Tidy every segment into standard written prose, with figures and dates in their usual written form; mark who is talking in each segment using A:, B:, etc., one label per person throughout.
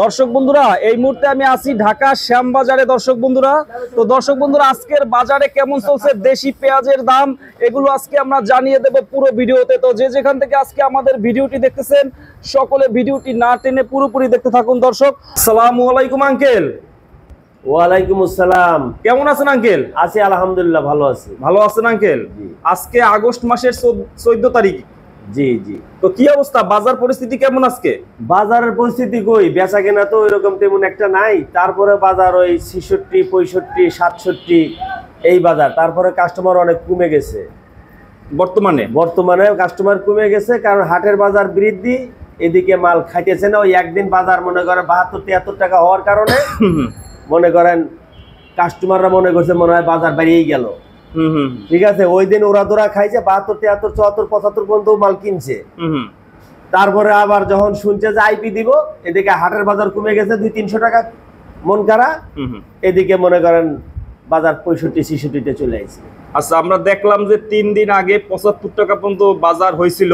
A: দর্শক বন্ধুরা, এই মুহূর্তে আমি আছি ঢাকা শ্যামবাজারে। দর্শক বন্ধুরা, তো দর্শক বন্ধুরা, আজকের বাজারে কেমন চলছে দেশি পেঁয়াজের দাম, এগুলো আজকে আমরা জানিয়ে দেব পুরো ভিডিওতে। তো যে যেখান থেকে আজকে আমাদের ভিডিওটি দেখতেছেন, সকলে ভিডিওটি না টেনে পুরোপুরি দেখতে থাকুন। দর্শক, আসসালামু আলাইকুম আঙ্কেল।
B: ওয়ালাইকুম আসসালাম।
A: কেমন আছেন আঙ্কেল?
B: আছি আলহামদুলিল্লাহ, ভালো আছি।
A: ভালো আছেন আঙ্কেল? আজকে আগস্ট মাসের 14 তারিখ।
B: জি জি।
A: তো কি অবস্থা, বাজার পরিস্থিতি কেমন আজকে?
B: বাজারের পরিস্থিতি কই, বেচা কেনা তো ওইরকম তেমন একটা নাই। তারপরে বাজার ওই 66, 65, 67 এই বাজার। তারপরে কাস্টমার অনেক কমে গেছে বর্তমানে কাস্টমার কমে গেছে, কারণ হাটের বাজার বৃদ্ধি, এদিকে মাল খাইতেছে না। ওই একদিন বাজার মনে করেন 72-73 টাকা হওয়ার কারণে মনে করেন কাস্টমাররা মনে করছে মনে হয় বাজার বাড়িয়েই গেল। ঠিক আছে, ওই দিন ওরা দোরা খাইছে 72, 73, 74, 75 পর্যন্ত মাল কিনছে। তারপরে আবার যখন শুনছে যে আইপি দিব, এদিকে হাটের বাজার কমে গেছে 200-300 টাকা মন কারা, এদিকে মনে করেন বাজার 65-66-তে চলে আসছে।
A: আচ্ছা, আমরা দেখলাম যে 3 দিন আগে 75 টাকা পর্যন্ত বাজার হয়েছিল,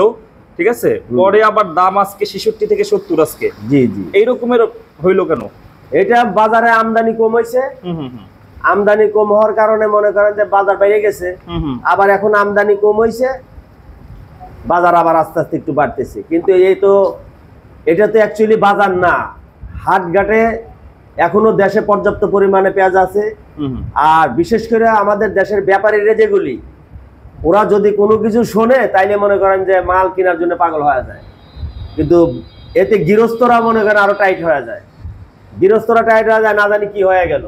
A: ঠিক আছে, পরে আবার দাম আজকে 66 থেকে 70 আজকে।
B: জি জি।
A: এই রকমের হইলো কেন?
B: এটা বাজারে আমদানি কম হয়েছে। আমদানি কম হওয়ার কারণে মনে করেন যে বাজার বেড়ে গেছে। আবার এখন আমদানি কম হয়েছে, বাজার আবার আস্তে আস্তে একটু বাড়তেছে। কিন্তু এটা তো অ্যাকচুয়ালি বাজার না, হাটঘাটে এখনো দেশে পর্যাপ্ত পরিমাণে পেঁয়াজ আছে। আর বিশেষ করে আমাদের দেশের ব্যাপারীরা যেগুলি, ওরা যদি কোনো কিছু শোনে তাইলে মনে করেন যে মাল কেনার জন্য পাগল হয়ে যায়। কিন্তু এতে গৃহস্থরা মনে করেন আরো টাইট হয়ে যায়। গৃহস্থরা টাইট হয়ে যায়, না জানি কি হয়ে গেল।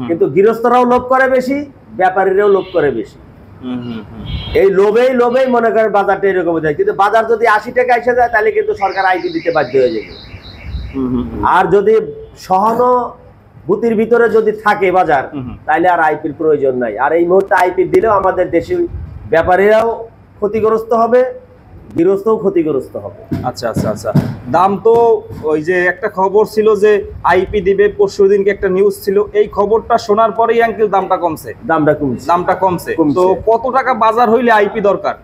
B: কিন্তু গৃহস্থরাও লোভ করে বেশি, ব্যাপারীরাও লোভ করে বেশি। এই লোভেই মনে করেন বাজারটা এরকম যায়। কিন্তু বাজার যদি 80 টাকা এসে যায়, তাহলে কিন্তু সরকার আইপি দিতে বাধ্য হয়ে যাবে। আর যদি সহানুভূতির ভিতরে যদি থাকে বাজার, তাহলে আর আইপির প্রয়োজন নাই। আর এই মুহূর্তে আইপি দিলেও আমাদের দেশি ব্যাপারীরাও ক্ষতিগ্রস্ত হবে, গৃহস্থও ক্ষতিগ্রস্ত হবে।
A: আচ্ছা আচ্ছা আচ্ছা। দাম তো ওই যে একটা খবর ছিল যে আইপি দিবে, পরশুদিনকে একটা নিউজ ছিল, এই খবরটা শোনার পরেই আঙ্কেল দামটা কমছে। তো কত টাকা বাজার হইলে আইপি দরকার?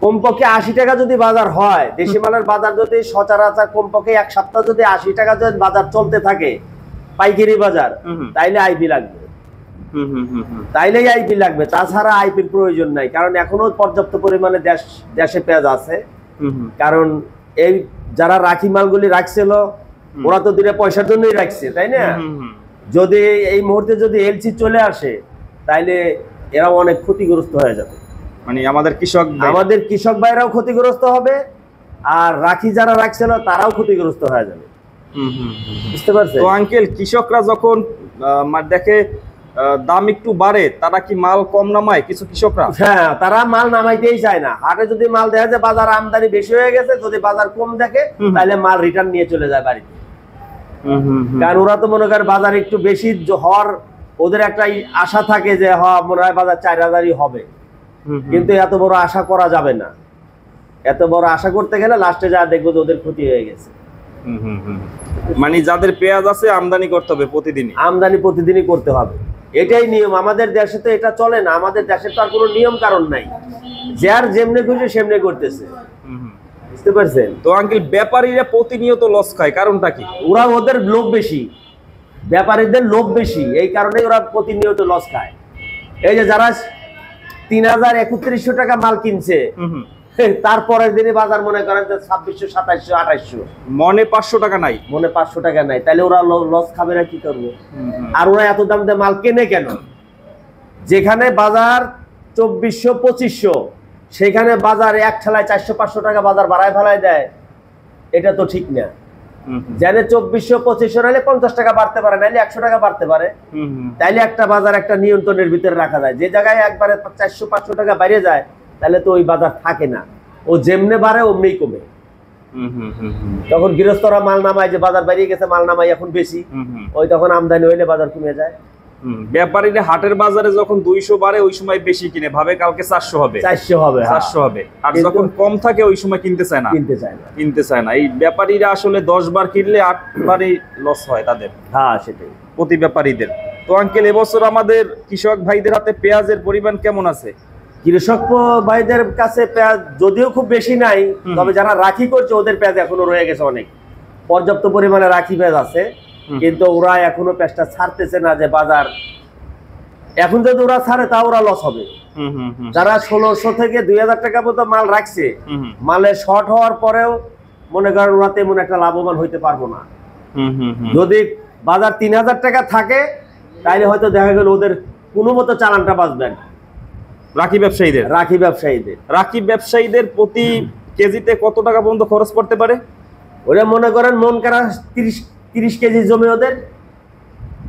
B: কমপক্ষে 80 টাকা যদি বাজার হয়, দেশি মালের বাজার যদি সচরাচর কমপক্ষে এক সপ্তাহ যদি 80 টাকা যদি বাজার চলতে থাকে, পাইকারি বাজার, তাইলে আইপি লাগবে। তাইলেই আইপি লাগবে, তাছাড়া আইপির প্রয়োজন নাই। কারণ এখনো পর্যাপ্ত পরিমাণে দেশে পেঁয়াজ আছে। কারণ এই যারা রাখি মালগুলি রাখছিল, ওরা তো দিনে পয়সার জন্যই রাখছে, তাই না? যদি এই মুহূর্তে যদি এলসি চলে আসে, তাইলে এরা অনেক ক্ষতিগ্রস্ত হয়ে যাবে।
A: মানে আমাদের
B: কৃষক ভাইরাও ক্ষতিগ্রস্ত হবে, আর রাখি যারা রাখছিল তারাও ক্ষতিগ্রস্ত হয়ে যাবে। বুঝতে পারছেন?
A: তো আঙ্কেল, কৃষকরা যখন দেখে দাম একটু বাড়ে, তারা কি মাল কম নামায়? কিছু কৃষকরা,
B: হ্যাঁ, তারা মাল নামাইতেই চায় না। হাটে যদি মাল দেখা যায় বাজার আমদানি বেশি হয়ে গেছে, যদি বাজার কম দেখে, তাহলে মাল রিটার্ন নিয়ে চলে যায় বাড়িতে। কারণ ওরা তো মনে করে বাজার একটু বেশি হওয়ার ওদের একটা আশা থাকে যে মনে হয় বাজার 4000ই হবে। কিন্তু এত বড় আশা করা যাবে না। এত বড় আশা করতে গেলে লাস্টে যা দেখবো যে ওদের ক্ষতি হয়ে গেছে।
A: মানে যাদের পেঁয়াজ আছে আমদানি করতে হবে
B: প্রতিদিনই করতে হবে, এটাই নিয়ম। আমাদের দেশে তো এটা চলে না। আমাদের দেশে তো আর কোনো নিয়ম কারণ নাই, যার যেমনে খুশি সেমনে করতেছে। বুঝতে পারছেন?
A: তো আঙ্কেল, ব্যাপারীরা প্রতিনিয়ত লস খায়, কারণটা কি?
B: ওদের লোভ বেশি, ব্যাপারীদের লোভ বেশি, এই কারণে ওরা প্রতিনিয়ত লস খায়। এই যে যারা 3000-3100 টাকা মাল কিনছে, তারপরের দিনে বাজার মনে করেন 2600, 2700, 2800,
A: মনে 500 টাকা নাই,
B: তাহলে ওরা লস খাবে না, কি করবে? আর ওরা এত দাম দিয়ে মাল কেনে কেন? যেখানে বাজার 2400-2500, সেখানে বাজার এক ঠেলায় 400-500 টাকা বাজার বাড়ায় ফেলায় দেয়, এটা তো ঠিক না। জানে 2400-2500 নাইলে 50 টাকা বাড়তে পারে, নাইলে 100 টাকা বাড়তে পারে। তাইলে একটা বাজার একটা নিয়ন্ত্রণের ভিতরে রাখা যায়। যে জায়গায় একবারে 400-500 টাকা বাইরে যায়, তাহলে তো ওই বাজার থাকে না। ও যেমনে বাড়ে অমনি কমে। তখন গৃহস্থরা মাল নামায়, যে বাজার বাড়িয়ে গেছে মাল নামাই এখন বেশি, ওই তখন আমদানি হইলে বাজার কমে যায়।
A: ব্যাপারীরা হাটের বাজারে যখন 200 বাড়ে, ওই সময় বেশি কিনে, ভাবে কালকে 400 হবে। আর যখন কম থাকে ওই সময় কিনতে চায় না। এই ব্যাপারীরা আসলে 10 বার কিনলে 8 বারই লস হয় তাদের।
B: হ্যাঁ, সেটাই
A: প্রতি ব্যাপারীদের। তো আঙ্কেল, এবছর আমাদের কৃষক ভাইদের হাতে পেঁয়াজের পরিমাণ কেমন আছে?
B: কৃষক ভাইদের কাছে পেঁয়াজ যদিও খুব বেশি নাই, তবে যারা রাখি করছে ওদের পেঁয়াজ এখনো রয়ে গেছে অনেক। পর্যাপ্ত পরিমাণে রাখি পেঁয়াজ আছে, কিন্তু ওরা এখনো পেঁয়াজটা ছাড়তেছে না যে বাজার, এখন যদি ওরা ছাড়ে তা ওরা লস হবে। যারা 1600 থেকে 2000 টাকা মতো মাল রাখছে, মালে শর্ট হওয়ার পরেও মনে করেন ওরা তেমন একটা লাভবান হইতে পারবো না। যদি বাজার 3000 টাকা থাকে তাইলে হয়তো দেখা গেল ওদের কোনো মতো চালানটা বাঁচবে না।
A: রাখি ব্যবসায়ীদের প্রতি কেজিতে কত টাকা পর্যন্ত খরচ করতে পারে?
B: ওরা মনে করেন মন করা 30 কেজি জমি ওদের,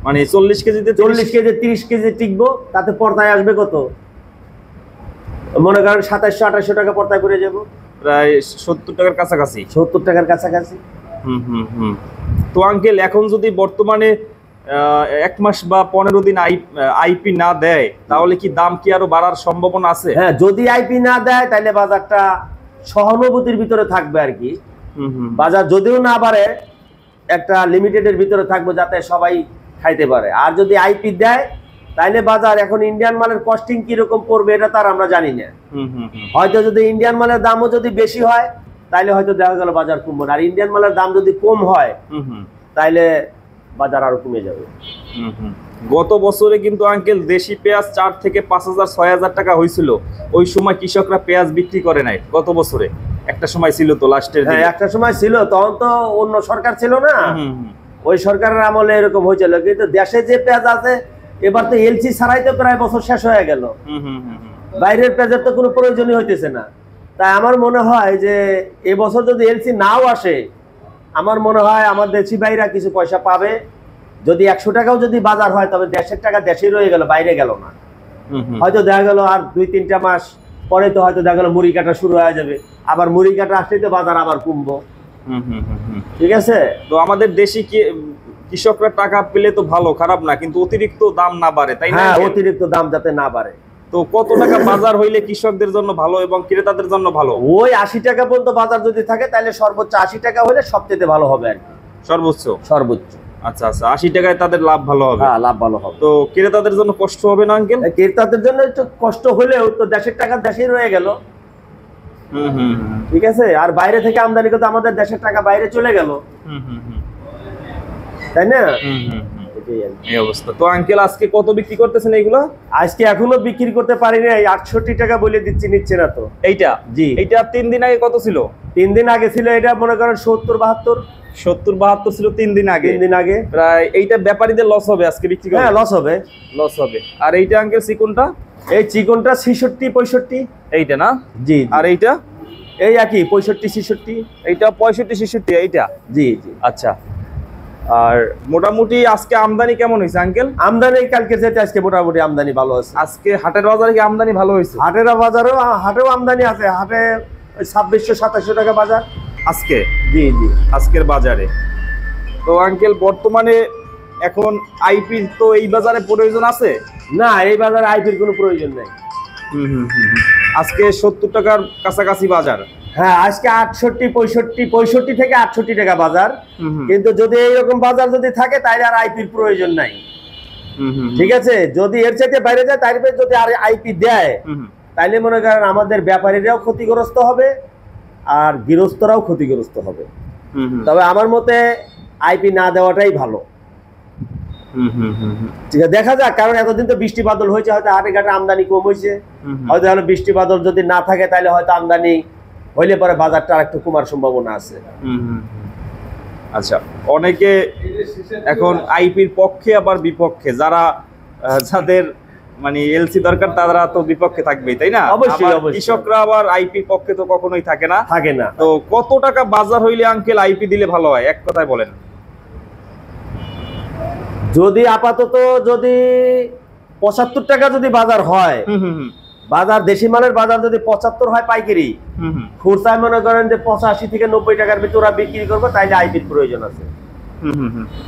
A: মানে 40 কেজিতে
B: 40 কেজি 30 কেজি টিকবো, তাতে পর্দায় আসবে কত? মনে করেন 2700-2800 টাকা পর্দায় করে যাবো,
A: প্রায় 70 টাকার কাছাকাছি।
B: 70 টাকার কাছাকাছি।
A: তো আঙ্কেল, এখন যদি বর্তমানে 1 মাস বা 15 দিন আইপি না দেয়, তাহলে কি দাম কি আরো বাড়ার সম্ভাবনা আছে?
B: হ্যাঁ, যদি আইপি না দেয় তাহলে বাজারটা সহানুভূতির ভিতরে থাকবে আর কি। বাজার যদিও না বাড়ে, একটা লিমিটেডের ভিতরে থাকবে যাতে সবাই খাইতে পারে। আর যদি আইপি দেয় তাইলে বাজার, এখন ইন্ডিয়ান মালের কস্টিং কিরকম পড়বে এটা তার আমরা জানি না। হয়তো যদি ইন্ডিয়ান মালের দামও যদি বেশি হয় তাইলে হয়তো দেখা গেল বাজার কমবে, আর ইন্ডিয়ান মালের দাম যদি কম হয় তাইলে বাজার আরো কমে যাবে।
A: গত বছরে কিন্তু আঙ্কেল দেশি পেঁয়াজ 4 থেকে 5000-6000 টাকা হয়েছিল। ওই সময় কৃষকরা পেঁয়াজ বিক্রি করে নাই। গত বছরে একটা সময় ছিল তো, লাস্টের দিকে
B: একটা সময় ছিল, তখন তো অন্য সরকার ছিল না, ওই সরকারের আমলে এরকম হয়েছিল। কিন্তু দেশে যে পেঁয়াজ আছে এবার তো এলসি ছাড়াই তো প্রায় বছর শেষ হয়ে গেল, বাইরের পেঁয়াজের তো কোনো প্রয়োজনই হইতেছে না। তাই আমার মনে হয় যে এবছর যদি এলসি নাও আসে, আমার মনে হয় আমার দেশি ভাইরা কিছু পয়সা পাবে। যদি 100 টাকাও যদি বাজার হয়, তবে দেশের টাকা দেশেই রয়ে গেল, বাইরে গেল না। হয়তো দেখা গেল আর 2-3টা মাস পরে তো হয়তো দেখা গেল মুড়ি কাটা শুরু হয়ে যাবে, আবার মুড়ি কাটা আসলেই তো বাজার আবার কমবো। ঠিক আছে,
A: তো আমাদের দেশি কৃষকরা টাকা পেলে তো ভালো, খারাপ না, কিন্তু অতিরিক্ত দাম না বাড়ে, তাই না?
B: হ্যাঁ, অতিরিক্ত দাম যাতে না বাড়ে।
A: তো কত টাকা বাজার হইলে কৃষকদের জন্য ভালো এবং ক্রেতাদের জন্য ভালো?
B: ওই 80 টাকা পর্যন্ত বাজার যদি থাকে তাহলে সর্বোচ্চ 80 টাকা হলে সবচেয়ে ভালো হবে আর কি। সর্বোচ্চ
A: আচ্ছা, 80 টাকায় তাদের লাভ ভালো হবে।
B: হ্যাঁ, লাভ ভালো হবে।
A: তো ক্রেতাদের জন্য কষ্ট হবে না আঙ্কেল?
B: ক্রেতাদের জন্য একটু কষ্ট হলেও তো দেশের টাকা দেশেই রয়ে গেল। ঠিক আছে, আর বাইরে থেকে আমদানি করতে আমাদের দেশের টাকা বাইরে চলে গেল, তাই না?
A: এই অবস্থা। তো আঙ্কেল, আজকে কত বিক্রি করতেছেন এইগুলো?
B: আজকে এখনো বিক্রি করতে পারিনি, 68 টাকা বলে দিচ্ছি, নিচ্ছে না তো।
A: এইটা? জি। এইটা 3 দিন আগে কত ছিল?
B: 3 দিন আগে ছিল এটা মনে করেন 70-72
A: ছিল 3 দিন আগে। প্রায় এইটা ব্যাপারীদের লস হবে আজকে বিক্রি করে?
B: হ্যাঁ, লস হবে।
A: আর এইটা আঙ্কেল চিকনটা?
B: এই চিকনটা 66-65।
A: এইটা না?
B: জি।
A: আর এইটা?
B: এই একই 65-66।
A: এইটা 65-66 এইটা?
B: জি।
A: আচ্ছা। আর মোটামুটি আজকে আমদানি কেমন হয়েছে আঙ্কেল?
B: আমদানি কালকে যেতে আজকে মোটামুটি আমদানি ভালো আছে।
A: আজকে হাটের বাজারে কি আমদানি ভালো হয়েছে?
B: হাটেও আমদানি আছে। হাটে 2600-2700 টাকা বাজার
A: আজকে।
B: জি।
A: আজকের বাজারে। তো আঙ্কেল, বর্তমানে এখন আইপি তো এই বাজারে প্রয়োজন আছে
B: না? এই বাজারে আইপির কোনো প্রয়োজন নেই।
A: আজকে 70 টাকার কাছাকাছি বাজার।
B: হ্যাঁ, আজকে 65 থেকে 68 টাকা বাজার। কিন্তু যদি এইরকম বাজার যদি থাকে তাহলে আর আইপির প্রয়োজন নাই। ঠিক আছে, যদি এর চাইতে বাইরে যায় তাহলে যদি আর আইপি দেয় তাইলে মনে করেন আমাদের ব্যাপারীরাও ক্ষতিগ্রস্ত হবে আর গৃহস্থরাও ক্ষতিগ্রস্ত হবে। তবে আমার মতে আইপি না দেওয়াটাই ভালো। ঠিক আছে, দেখা যাক, কারণ এতদিন তো বৃষ্টি বাদল হয়েছে, হয়তো হাটে ঘাটে আমদানি কম হয়েছে, হয়তো বৃষ্টি বাদল যদি না থাকে তাহলে হয়তো আমদানি হইলে পরে বাজারটা আরেকটু কমার সম্ভাবনা আছে।
A: আচ্ছা, অনেকে এখন আইপির পক্ষে আবার বিপক্ষে, যাদের মানে এলসি দরকার তারা তো বিপক্ষে থাকবেই, তাই না?
B: অবশ্যই।
A: কৃষকরা আবার আইপির পক্ষে তো কখনোই থাকে না।
B: তো
A: কত টাকা বাজার হইলে আঙ্কেল আইপি দিলে ভালো হয়, এক কথায় বলেন?
B: যদি আপাতত 75 টাকা যদি বাজার হয়, বাজার দেশি মালের বাজার যদি 75 হয় পাইকারি, খুচরায় মনে করেন যে 85 থেকে 90 টাকার ভিতরে বিক্রি করবো, তাইলে আইপির প্রয়োজন আছে।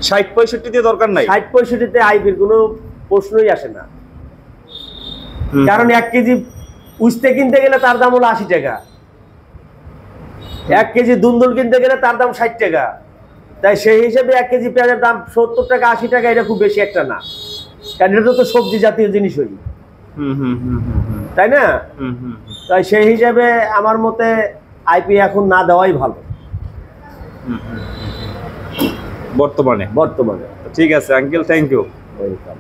A: 60-65 দিয়ে দরকার নাই।
B: 60-65 আইপির কোনো প্রশ্নই আসে না, কারণ 1 কেজি উস্তে কিনতে গেলে তার দাম হলো 80 টাকা, 1 কেজি দুন্দুল কিনতে গেলে তার দাম 60 টাকা। তাই সেই হিসেবে 1 কেজি পেঁয়াজের দাম 70 টাকা 80 টাকা, এটা খুব বেশি একটা না, কারণ এটা তো সবজি জাতীয় জিনিসই, তাই না? তাই সেই হিসেবে আমার মতে আইপি এখন না দেওয়াই ভালো।
A: বর্তমানে।
B: বর্তমানে।
A: ঠিক আছে আঙ্কেল, থ্যাংক ইউ।
B: ওয়েলকাম।